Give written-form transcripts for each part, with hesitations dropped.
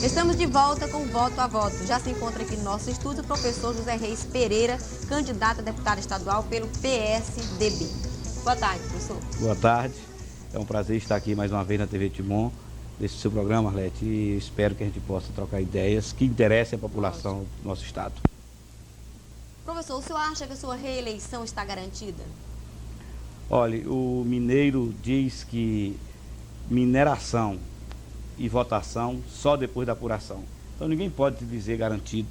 Estamos de volta com Voto a Voto. Já se encontra aqui no nosso estúdio o professor José Reis Pereira, candidato a deputado estadual pelo PSDB. Boa tarde, professor. Boa tarde. É um prazer estar aqui mais uma vez na TV Timon, nesse seu programa, Arlete, e espero que a gente possa trocar ideias que interessem a população do nosso estado. Professor, o senhor acha que a sua reeleição está garantida? Olha, o mineiro diz que mineração e votação só depois da apuração. Então ninguém pode te dizer garantido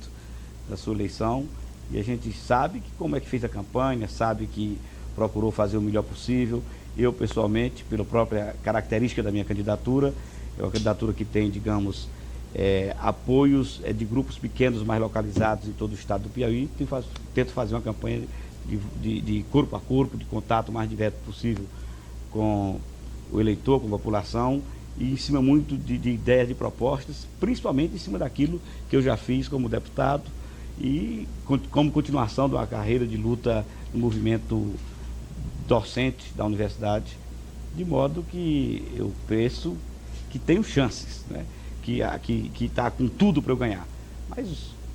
da sua eleição, e a gente sabe que como é que fez a campanha, sabe que procurou fazer o melhor possível. Eu, pessoalmente, pela própria característica da minha candidatura, é uma candidatura que tem, digamos, apoios de grupos pequenos mais localizados em todo o estado do Piauí. Tento fazer uma campanha de corpo a corpo, de contato mais direto possível com o eleitor, com a população, e em cima muito de ideias, de propostas, principalmente em cima daquilo que eu já fiz como deputado e como continuação de uma carreira de luta no movimento docente da universidade, de modo que eu penso que tenho chances, né? que está com tudo para eu ganhar. Mas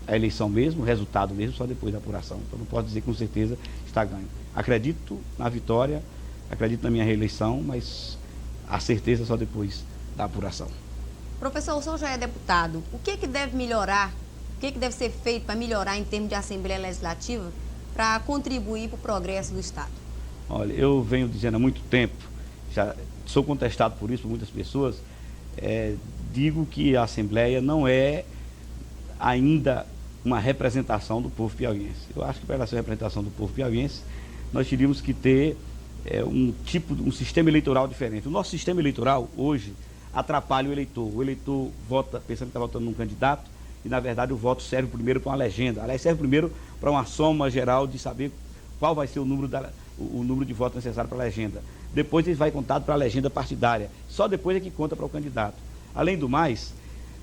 a eleição mesmo, o resultado mesmo, só depois da apuração. Então não posso dizer que com certeza está ganho. Acredito na vitória, acredito na minha reeleição, mas a certeza só depois da apuração. Professor, o senhor já é deputado. O que deve melhorar, o que deve ser feito para melhorar em termos de Assembleia Legislativa para contribuir para o progresso do Estado? Olha, eu venho dizendo há muito tempo, já sou contestado por isso por muitas pessoas, digo que a Assembleia não é ainda uma representação do povo piauiense. Eu acho que para ela ser uma representação do povo piauiense, nós teríamos que ter um sistema eleitoral diferente. O nosso sistema eleitoral hoje atrapalha o eleitor. O eleitor vota pensando que está votando num candidato e, na verdade, o voto serve primeiro para uma legenda. Aliás, serve primeiro para uma soma geral de saber qual vai ser o número de votos necessário para a legenda. Depois ele vai contado para a legenda partidária. Só depois é que conta para o candidato. Além do mais,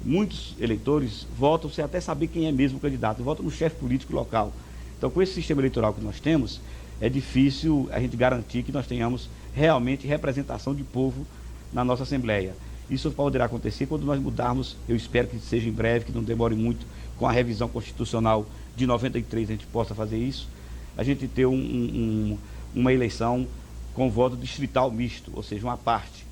muitos eleitores votam sem até saber quem é mesmo o candidato, votam no chefe político local. Então, com esse sistema eleitoral que nós temos, é difícil a gente garantir que nós tenhamos realmente representação de povo na nossa Assembleia. Isso poderá acontecer quando nós mudarmos, eu espero que seja em breve, que não demore muito, com a revisão constitucional de 93 a gente possa fazer isso, a gente ter uma eleição com voto distrital misto, ou seja, uma parte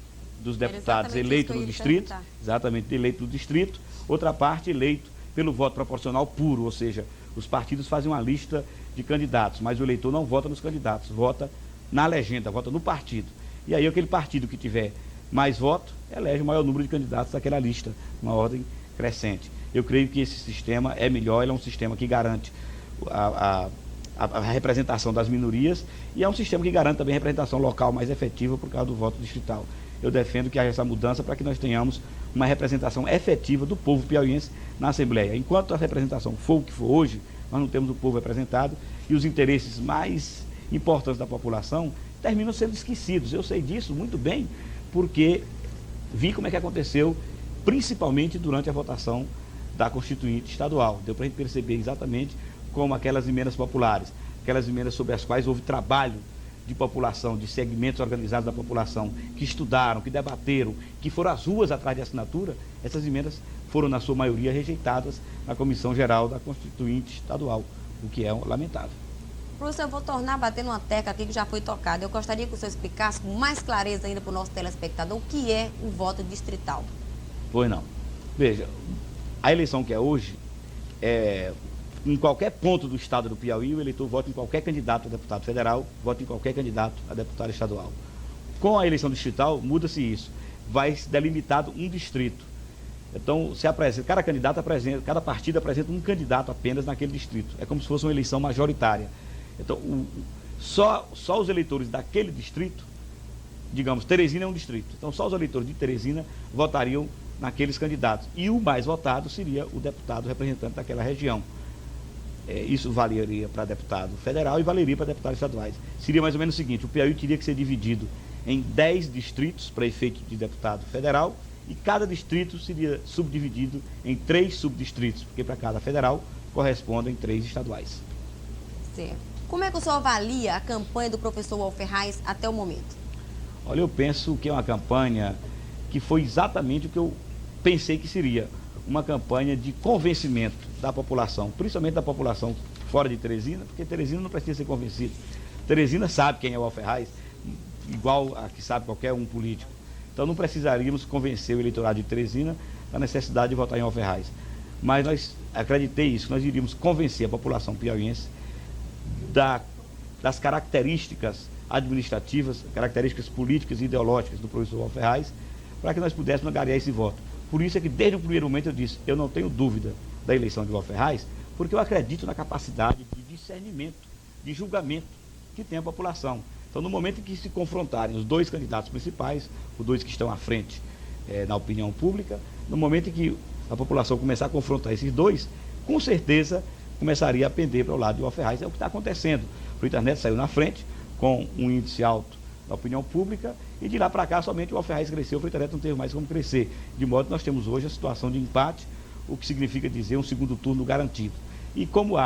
dos deputados eleitos no distrito, exatamente, eleito no distrito, outra parte eleito pelo voto proporcional puro, ou seja, os partidos fazem uma lista de candidatos, mas o eleitor não vota nos candidatos, vota na legenda, vota no partido. E aí aquele partido que tiver mais voto, elege o maior número de candidatos daquela lista, uma ordem crescente. Eu creio que esse sistema é melhor, ele é um sistema que garante a representação das minorias e é um sistema que garante também a representação local mais efetiva por causa do voto distrital. Eu defendo que haja essa mudança para que nós tenhamos uma representação efetiva do povo piauiense na Assembleia. Enquanto a representação for o que for hoje, nós não temos o povo representado e os interesses mais importantes da população terminam sendo esquecidos. Eu sei disso muito bem, porque vi como é que aconteceu, principalmente durante a votação da Constituinte Estadual. Deu para a gente perceber exatamente como aquelas emendas populares, aquelas emendas sobre as quais houve trabalho de população, de segmentos organizados da população, que estudaram, que debateram, que foram às ruas atrás de assinatura, essas emendas foram, na sua maioria, rejeitadas na Comissão Geral da Constituinte Estadual, o que é lamentável. Professor, eu vou tornar a bater numa tecla aqui que já foi tocada. Eu gostaria que o senhor explicasse com mais clareza ainda para o nosso telespectador o que é o voto distrital. Pois não. Veja, a eleição que é hoje, em qualquer ponto do estado do Piauí, o eleitor vota em qualquer candidato a deputado federal, vota em qualquer candidato a deputado estadual. Com a eleição distrital, muda-se isso. Vai ser delimitado um distrito. Então, cada partido apresenta um candidato apenas naquele distrito. É como se fosse uma eleição majoritária. Então, só os eleitores daquele distrito, digamos, Teresina é um distrito. Então, só os eleitores de Teresina votariam naqueles candidatos. E o mais votado seria o deputado representante daquela região. Isso valeria para deputado federal e valeria para deputados estaduais. Seria mais ou menos o seguinte: o Piauí teria que ser dividido em 10 distritos para efeito de deputado federal e cada distrito seria subdividido em 3 subdistritos, porque para cada federal correspondem 3 estaduais. Certo. Como é que o senhor avalia a campanha do professor Walfer Reis até o momento? Olha, eu penso que é uma campanha que foi exatamente o que eu pensei que seria. uma campanha de convencimento da população, principalmente da população fora de Teresina, porque Teresina não precisa ser convencido. Teresina sabe quem é o Al-Ferraz, igual a que sabe qualquer um político. Então não precisaríamos convencer o eleitorado de Teresina da necessidade de votar em Al-Ferraz. Mas nós acreditei isso, nós iríamos convencer a população piauiense das características administrativas, características políticas e ideológicas do professor Al-Ferraz, para que nós pudéssemos angariar esse voto. Por isso é que desde o primeiro momento eu disse, eu não tenho dúvida da eleição de Al-Ferraz, porque eu acredito na capacidade de discernimento, de julgamento que tem a população. Então, no momento em que se confrontarem os dois candidatos principais, os dois que estão à frente na opinião pública, no momento em que a população começar a confrontar esses dois, com certeza começaria a pender para o lado de Al-Ferraz. É o que está acontecendo. O Freitas Neto saiu na frente, com um índice alto da opinião pública, e de lá para cá somente o Al-Ferraz cresceu, o Freitas Neto não teve mais como crescer. De modo que nós temos hoje a situação de empate, o que significa dizer um segundo turno garantido. E como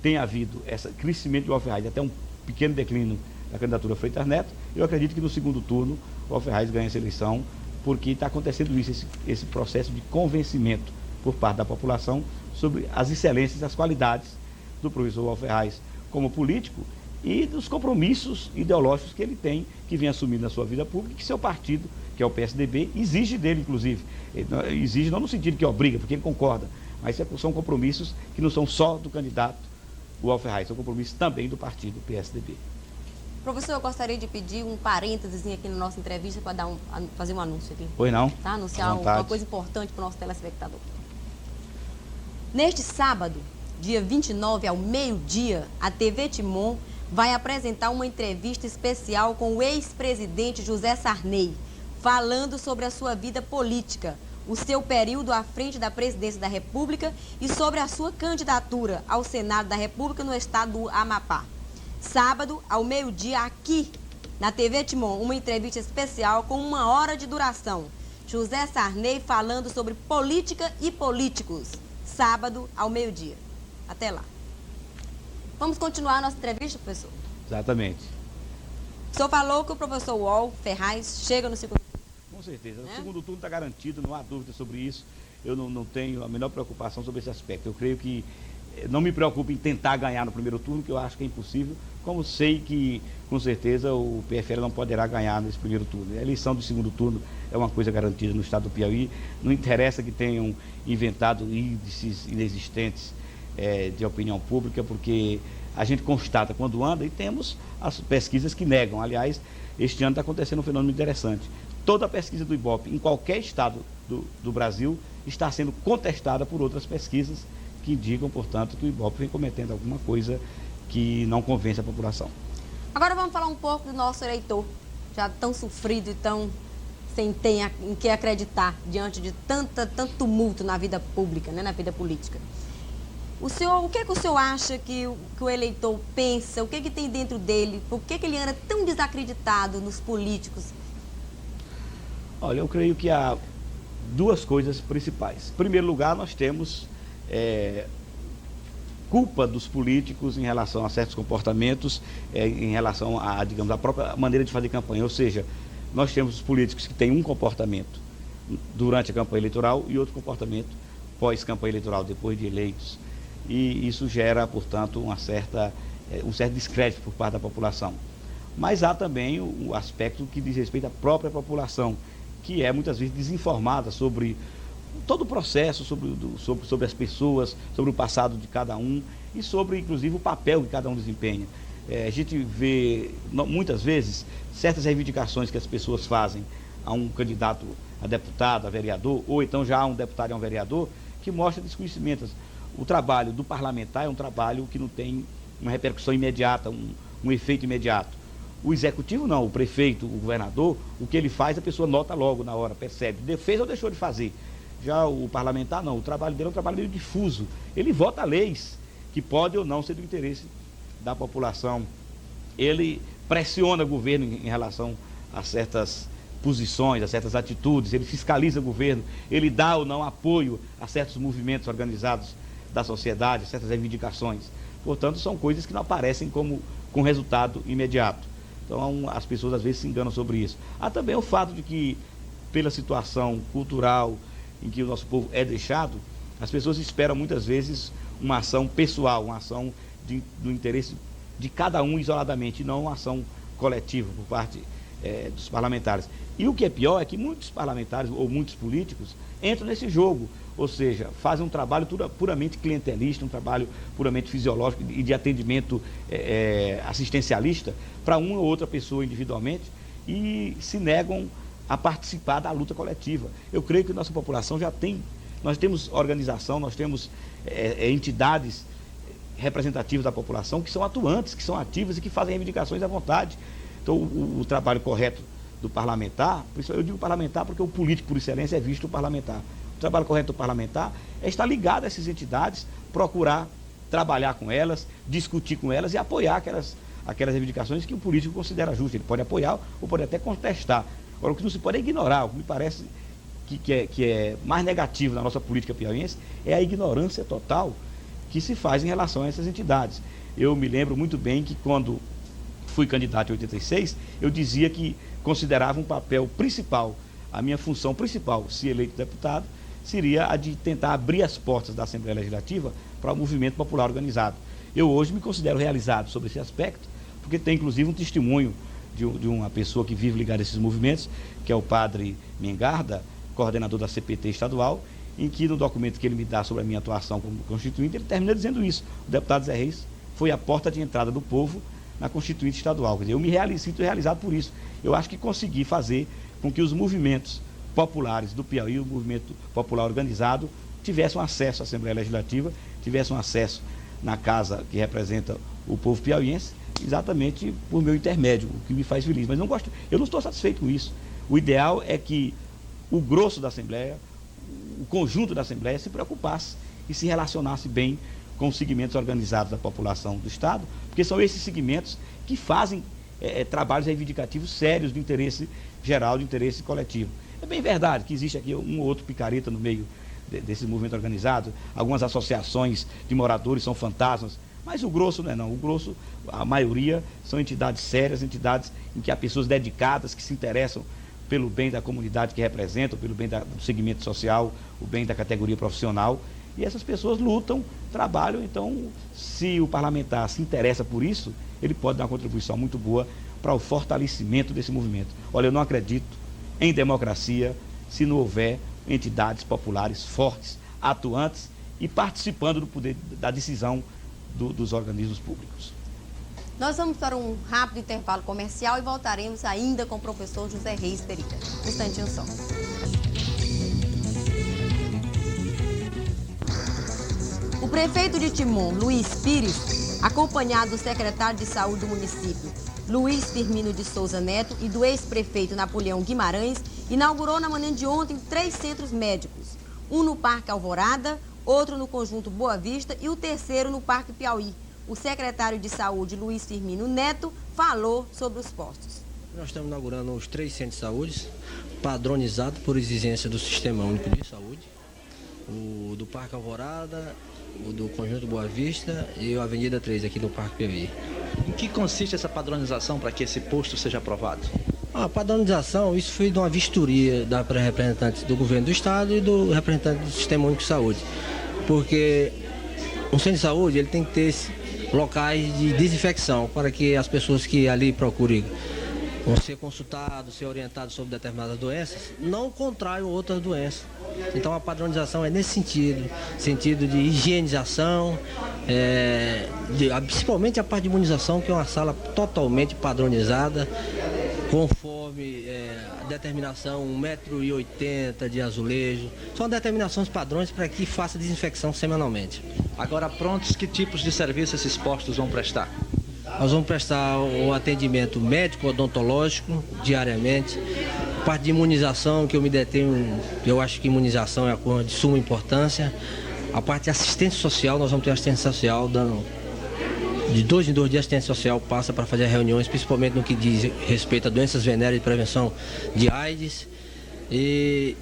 tem havido esse crescimento do Al-Ferraz, até um pequeno declínio da candidatura Freitas Neto, eu acredito que no segundo turno o Al-Ferraz ganha essa eleição, porque está acontecendo isso, esse processo de convencimento por parte da população sobre as excelências, as qualidades do professor Al-Ferraz como político e dos compromissos ideológicos que ele tem, que vem assumindo na sua vida pública, que seu partido, que é o PSDB, exige dele, inclusive. Ele exige não no sentido que obriga, porque ele concorda, mas são compromissos que não são só do candidato, o Al-Ferraz, são compromissos também do partido PSDB. Professor, eu gostaria de pedir um parênteses aqui na nossa entrevista para fazer um anúncio aqui. Pois não? Tá? Anunciar uma coisa importante para o nosso telespectador. Neste sábado, dia 29 ao meio-dia, a TV Timon vai apresentar uma entrevista especial com o ex-presidente José Sarney, falando sobre a sua vida política, o seu período à frente da presidência da República e sobre a sua candidatura ao Senado da República no estado do Amapá. Sábado, ao meio-dia, aqui na TV Timon, uma entrevista especial com 1 hora de duração. José Sarney falando sobre política e políticos. Sábado, ao meio-dia. Até lá. Vamos continuar a nossa entrevista, professor? Exatamente. O senhor falou que o professor Al-Ferraz chega no segundo turno. Com certeza. O segundo turno está garantido, não há dúvida sobre isso. Eu não tenho a menor preocupação sobre esse aspecto. Eu creio que não me preocupo em tentar ganhar no primeiro turno, que eu acho que é impossível, como sei que, com certeza, o PFL não poderá ganhar nesse primeiro turno. A eleição do segundo turno é uma coisa garantida no estado do Piauí. Não interessa que tenham inventado índices inexistentes de opinião pública, porque a gente constata quando anda e temos as pesquisas que negam. Aliás, este ano está acontecendo um fenômeno interessante. Toda a pesquisa do Ibope, em qualquer estado do Brasil, está sendo contestada por outras pesquisas que indicam, portanto, que o Ibope vem cometendo alguma coisa que não convence a população. Agora vamos falar um pouco do nosso eleitor, já tão sofrido e tão sem ter em que acreditar diante de tanto tumulto na vida pública, né, na vida política. O que o senhor acha que o eleitor pensa? O que tem dentro dele? Por que ele anda tão desacreditado nos políticos? Olha, eu creio que há duas coisas principais. Em primeiro lugar, nós temos culpa dos políticos em relação a certos comportamentos, em relação a, digamos, a própria maneira de fazer campanha. Ou seja, nós temos os políticos que têm um comportamento durante a campanha eleitoral e outro comportamento pós-campanha eleitoral, depois de eleitos. E isso gera, portanto, um certo descrédito por parte da população. Mas há também o aspecto que diz respeito à própria população, que é muitas vezes desinformada sobre todo o processo, sobre as pessoas, sobre o passado de cada um e sobre, inclusive, o papel que cada um desempenha. A gente vê, muitas vezes, certas reivindicações que as pessoas fazem a um candidato a deputado, a vereador, ou então já a um deputado e a um vereador, que mostra desconhecimento. O trabalho do parlamentar é um trabalho que não tem uma repercussão imediata, um efeito imediato. O executivo não, o prefeito, o governador, o que ele faz, a pessoa nota logo na hora, percebe, fez ou deixou de fazer. Já o parlamentar não, o trabalho dele é um trabalho meio difuso. Ele vota leis que podem ou não ser do interesse da população. Ele pressiona o governo em relação a certas posições, a certas atitudes, ele fiscaliza o governo, ele dá ou não apoio a certos movimentos organizados da sociedade, a certas reivindicações. Portanto, são coisas que não aparecem com resultado imediato. Então, as pessoas às vezes se enganam sobre isso. Há também o fato de que, pela situação cultural em que o nosso povo é deixado, as pessoas esperam muitas vezes uma ação pessoal, uma ação do interesse de cada um isoladamente, e não uma ação coletiva por parte dos parlamentares. E o que é pior é que muitos parlamentares ou muitos políticos entram nesse jogo, ou seja, fazem um trabalho puramente clientelista, um trabalho puramente fisiológico e de atendimento assistencialista para uma ou outra pessoa individualmente e se negam a participar da luta coletiva. Eu creio que nossa população nós temos organização, nós temos entidades representativas da população que são atuantes, que são ativas e que fazem reivindicações à vontade. Então, o trabalho correto do parlamentar, por isso eu digo parlamentar porque o político por excelência é visto o parlamentar. O trabalho correto do parlamentar é estar ligado a essas entidades, procurar trabalhar com elas, discutir com elas e apoiar aquelas reivindicações que o político considera justas. Ele pode apoiar ou pode até contestar. Agora, o que não se pode é ignorar. O que me parece que é mais negativo na nossa política piauiense é a ignorância total que se faz em relação a essas entidades. Eu me lembro muito bem que quando fui candidato em 86, eu dizia que considerava um papel principal, a minha função principal, se eleito deputado, seria a de tentar abrir as portas da Assembleia Legislativa para o movimento popular organizado. Eu hoje me considero realizado sobre esse aspecto, porque tem inclusive um testemunho de uma pessoa que vive ligada a esses movimentos, que é o padre Mengarda, coordenador da CPT estadual, em que no documento que ele me dá sobre a minha atuação como constituinte, ele termina dizendo isso. O deputado Zé Reis foi a porta de entrada do povo na Constituinte Estadual. Quer dizer, eu me sinto realizado por isso. Eu acho que consegui fazer com que os movimentos populares do Piauí, o movimento popular organizado, tivessem acesso à Assembleia Legislativa, tivessem acesso na casa que representa o povo piauiense, exatamente por meu intermédio, o que me faz feliz. Mas eu não estou satisfeito com isso. O ideal é que o grosso da Assembleia, o conjunto da Assembleia se preocupasse e se relacionasse bem com os segmentos organizados da população do Estado, porque são esses segmentos que fazem trabalhos reivindicativos sérios de interesse geral, de interesse coletivo. É bem verdade que existe aqui um ou outro picareta no meio desse movimento organizado, algumas associações de moradores são fantasmas, mas o grosso não é não. O grosso, a maioria, são entidades sérias, entidades em que há pessoas dedicadas, que se interessam pelo bem da comunidade que representam, pelo bem do segmento social, o bem da categoria profissional. E essas pessoas lutam, trabalham, então, se o parlamentar se interessa por isso, ele pode dar uma contribuição muito boa para o fortalecimento desse movimento. Olha, eu não acredito em democracia se não houver entidades populares fortes, atuantes e participando do poder da decisão dos organismos públicos. Nós vamos para um rápido intervalo comercial e voltaremos ainda com o professor José Reis Pereira. Um instantinho só. O prefeito de Timon, Luiz Pires, acompanhado do secretário de saúde do município, Luiz Firmino de Souza Neto, e do ex-prefeito Napoleão Guimarães, inaugurou na manhã de ontem 3 centros médicos. Um no Parque Alvorada, outro no Conjunto Boa Vista e o terceiro no Parque Piauí. O secretário de saúde, Luiz Firmino Neto, falou sobre os postos. Nós estamos inaugurando os 3 centros de saúde, padronizados por exigência do Sistema Único de Saúde. O do Parque Alvorada, o do Conjunto Boa Vista e a Avenida 3 aqui no Parque Piauí. Em que consiste essa padronização para que esse posto seja aprovado? A padronização, isso foi de uma vistoria da representante do governo do estado e do representante do Sistema Único de Saúde. Porque um centro de saúde ele tem que ter locais de desinfecção para que as pessoas que ali procurem vão ser consultados, ser orientados sobre determinadas doenças, não contraiam outras doenças. Então a padronização é nesse sentido de higienização, principalmente a parte de imunização, que é uma sala totalmente padronizada, conforme a determinação 1,80 m de azulejo. São determinações padrões para que faça desinfecção semanalmente. Agora prontos, que tipos de serviço esses postos vão prestar? Nós vamos prestar o atendimento médico, odontológico, diariamente. Parte de imunização, que eu me detenho, eu acho que imunização é uma coisa de suma importância. A parte de assistência social, nós vamos ter assistência social dando de 2 em 2 dias. A assistência social passa para fazer reuniões, principalmente no que diz respeito a doenças venéreas e prevenção de AIDS. E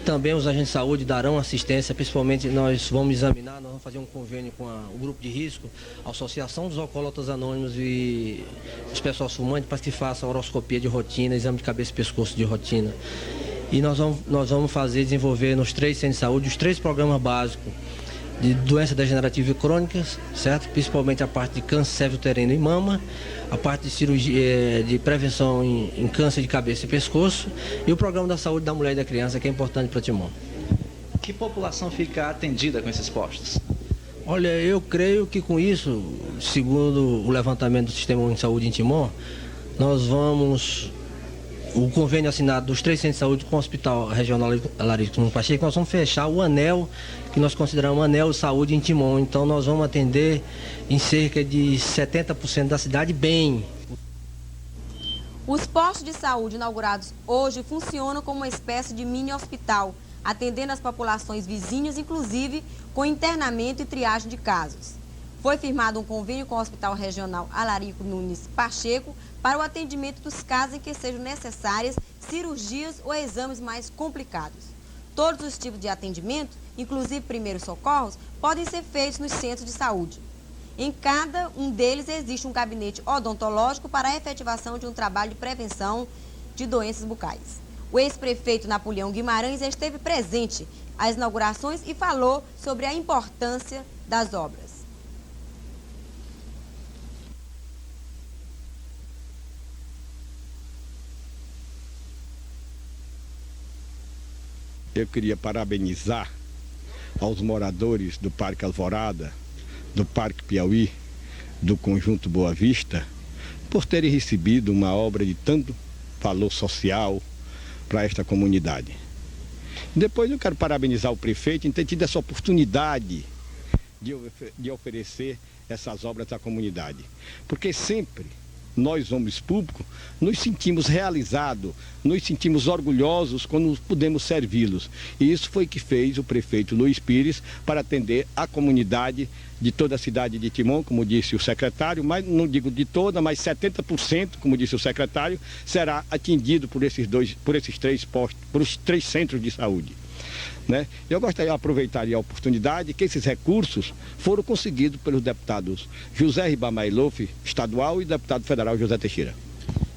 também os agentes de saúde darão assistência, principalmente nós vamos examinar, nós vamos fazer um convênio com o grupo de risco, a Associação dos Alcoólatras Anônimos e os pessoal fumantes, para que faça horoscopia de rotina, exame de cabeça e pescoço de rotina. e nós vamos desenvolver nos 3 centros de saúde os 3 programas básicos de doenças degenerativas e crônicas, certo? Principalmente a parte de câncer cervicuterino e mama, a parte de cirurgia, de prevenção em câncer de cabeça e pescoço, e o programa da saúde da mulher e da criança, que é importante para Timon. Que população fica atendida com esses postos? Olha, eu creio que com isso, segundo o levantamento do Sistema Único de Saúde em Timon, o convênio assinado dos 3 centros de saúde com o Hospital Regional Alarico Pacheco, nós vamos fechar o anel, que nós consideramos anel de saúde em Timon. Então nós vamos atender em cerca de 70% da cidade bem. Os postos de saúde inaugurados hoje funcionam como uma espécie de mini hospital, atendendo as populações vizinhas, inclusive com internamento e triagem de casos. Foi firmado um convênio com o Hospital Regional Alarico Nunes Pacheco para o atendimento dos casos em que sejam necessárias cirurgias ou exames mais complicados. Todos os tipos de atendimento, inclusive primeiros socorros, podem ser feitos nos centros de saúde. Em cada um deles existe um gabinete odontológico para a efetivação de um trabalho de prevenção de doenças bucais. O ex-prefeito Napoleão Guimarães esteve presente às inaugurações e falou sobre a importância das obras. Eu queria parabenizar aos moradores do Parque Alvorada, do Parque Piauí, do Conjunto Boa Vista, por terem recebido uma obra de tanto valor social para esta comunidade. Depois eu quero parabenizar o prefeito em ter tido essa oportunidade de oferecer essas obras à comunidade, porque sempre nós, homens públicos, nos sentimos realizados, nos sentimos orgulhosos quando podemos servi-los. E isso foi o que fez o prefeito Luiz Pires para atender a comunidade de toda a cidade de Timon, como disse o secretário, mas não digo de toda, mas 70%, como disse o secretário, será atendido por esses 3 postos, por os 3 centros de saúde. Né? Eu gostaria de aproveitar a oportunidade que esses recursos foram conseguidos pelos deputados José Ribamailof, estadual, e deputado federal José Teixeira.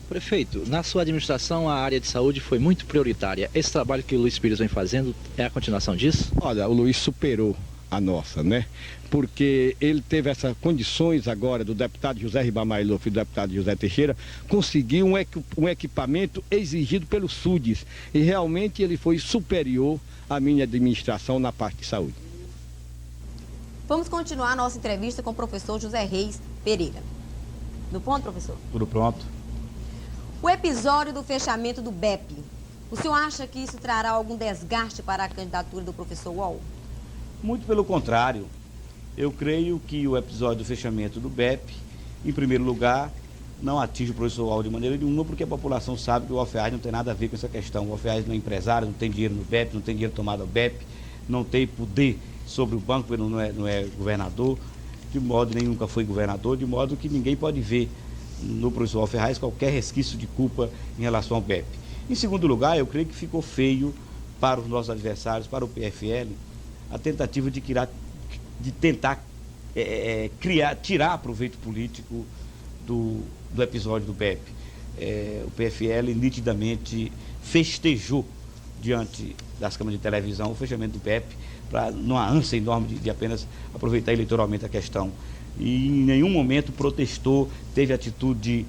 Prefeito, na sua administração a área de saúde foi muito prioritária. Esse trabalho que o Luiz Pires vem fazendo é a continuação disso? Olha, o Luiz superou a nossa, né? Porque ele teve essas condições agora do deputado José Ribamailof e do deputado José Teixeira conseguir um equipamento exigido pelos SUDES, e realmente ele foi superior à minha administração na parte de saúde. Vamos continuar a nossa entrevista com o professor José Reis Pereira. No ponto, professor? Tudo pronto? O episódio do fechamento do BEP, o senhor acha que isso trará algum desgaste para a candidatura do professor Uol? Muito pelo contrário. Eu creio que o episódio do fechamento do BEP, em primeiro lugar, não atinge o professor Uol de maneira nenhuma, porque a população sabe que o UFAES não tem nada a ver com essa questão. O UFAES não é empresário, não tem dinheiro no BEP, não tem dinheiro tomado ao BEP, não tem poder sobre o banco, ele não é governador, de modo nem nunca foi governador, de modo que ninguém pode ver no professor UFAES qualquer resquício de culpa em relação ao BEP. Em segundo lugar, eu creio que ficou feio para os nossos adversários, para o PFL, a tentativa de tentar tirar proveito político do episódio do BEP. O PFL nitidamente festejou diante das câmaras de televisão o fechamento do BEP, numa ânsia enorme de apenas aproveitar eleitoralmente a questão. E em nenhum momento protestou, teve atitude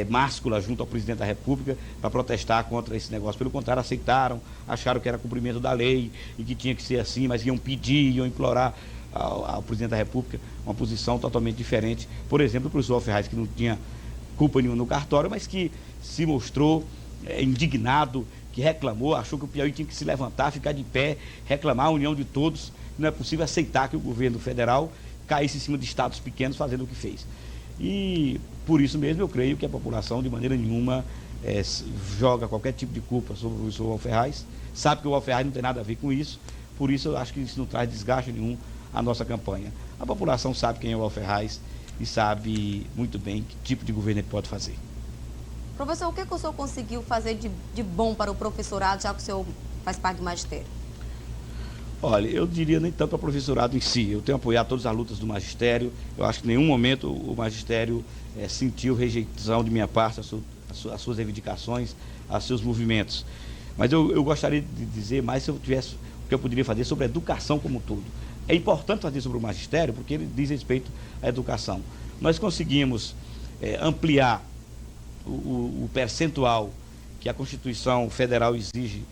máscula junto ao presidente da República para protestar contra esse negócio. Pelo contrário, aceitaram, acharam que era cumprimento da lei e que tinha que ser assim, mas iam pedir, iam implorar ao presidente da República uma posição totalmente diferente. Por exemplo, o professor Ferraz, que não tinha culpa nenhuma no cartório, mas que se mostrou indignado, que reclamou, achou que o Piauí tinha que se levantar, ficar de pé, reclamar a união de todos. Não é possível aceitar que o governo federal caísse em cima de estados pequenos fazendo o que fez. E por isso mesmo eu creio que a população de maneira nenhuma joga qualquer tipo de culpa sobre o professor Ferraz, sabe que o Ferraz não tem nada a ver com isso, por isso eu acho que isso não traz desgaste nenhum à nossa campanha. A população sabe quem é o Ferraz e sabe muito bem que tipo de governo ele pode fazer. Professor, o que o senhor conseguiu fazer de bom para o professorado, já que o senhor faz parte do magistério? Olha, eu diria nem tanto ao professorado em si. Eu tenho apoiado todas as lutas do magistério. Eu acho que em nenhum momento o magistério sentiu rejeição de minha parte às suas reivindicações, aos seus movimentos. Mas eu gostaria de dizer mais se eu tivesse o que eu poderia fazer sobre a educação como um todo. É importante fazer sobre o magistério, porque ele diz respeito à educação. Nós conseguimos ampliar o percentual que a Constituição Federal exige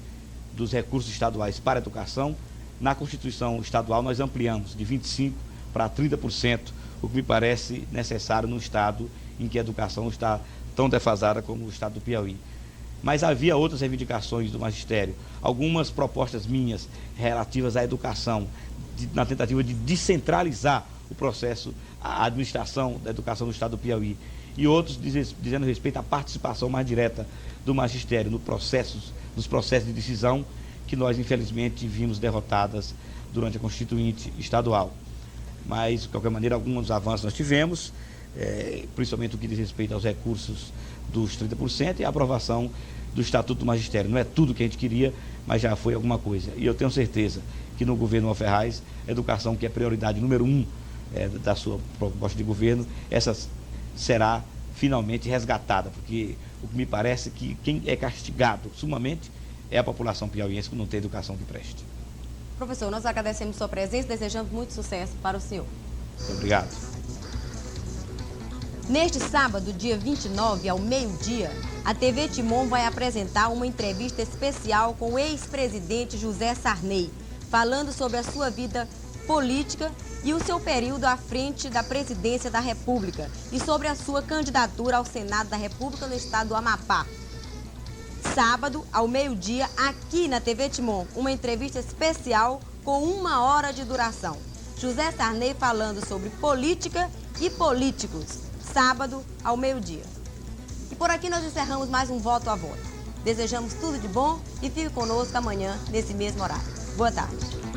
dos recursos estaduais para a educação. Na Constituição Estadual nós ampliamos de 25% para 30%, o que me parece necessário num estado em que a educação está tão defasada como o estado do Piauí. Mas havia outras reivindicações do magistério, algumas propostas minhas relativas à educação, na tentativa de descentralizar o processo, a administração da educação no estado do Piauí, e outros dizendo respeito à participação mais direta do magistério nos processos de decisão que nós, infelizmente, vimos derrotadas durante a Constituinte estadual. Mas, de qualquer maneira, alguns avanços nós tivemos, principalmente o que diz respeito aos recursos dos 30% e a aprovação do Estatuto do Magistério. Não é tudo que a gente queria, mas já foi alguma coisa. E eu tenho certeza que no governo Alferraz, a educação, que é prioridade número 1 da sua proposta de governo, essa será finalmente resgatada, porque o que me parece é que quem é castigado sumamente é a população piauiense que não tem educação que preste. Professor, nós agradecemos sua presença e desejamos muito sucesso para o senhor. Muito obrigado. Neste sábado, dia 29, ao meio-dia, a TV Timon vai apresentar uma entrevista especial com o ex-presidente José Sarney, falando sobre a sua vida política e o seu período à frente da presidência da República e sobre a sua candidatura ao Senado da República no estado do Amapá. Sábado, ao meio-dia, aqui na TV Timon, uma entrevista especial com 1 hora de duração. José Sarney falando sobre política e políticos. Sábado, ao meio-dia. E por aqui nós encerramos mais um Voto a Voto. Desejamos tudo de bom e fique conosco amanhã, nesse mesmo horário. Boa tarde.